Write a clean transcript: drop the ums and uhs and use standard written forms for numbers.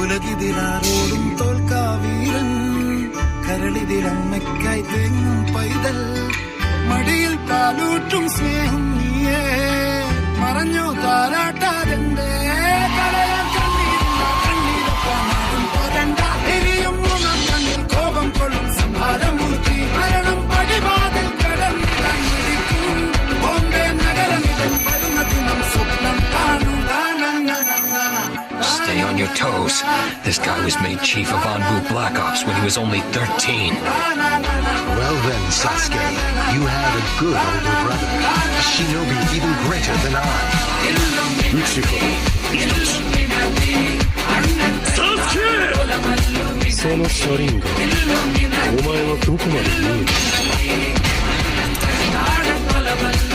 ഉലകിതിലാരോടും തോൽക്കാവീരൻ കരളിതിലമ്മയ്ക്കായി തേങ്ങും പൈതൽ മടിയിൽ പാലൂട്ടും സ്നേഹം നീയേ മറഞ്ഞു താരാട്ടാതെന്റെ കരയാൻ കണ്ണീരൊപ്പം പോരണ്ട എരിയും കണ്ണിൽ കോപം കൊള്ളും സംഹാരമൂർത്തി മരണം പടിവാതിൽ കടന്നിടാൻ വിളിക്കും ബോംബെ നഗരമിതൻ വരുന്ന ദിനം സ്വപ്നം കാണും. Stay on your toes. This guy was made chief of Anbu Black Ops when he was only 13. Well then, Sasuke, you had a good older brother, a shinobi even greater than I. Uchiha, Sasuke! その車輪がお前はどこまで見える？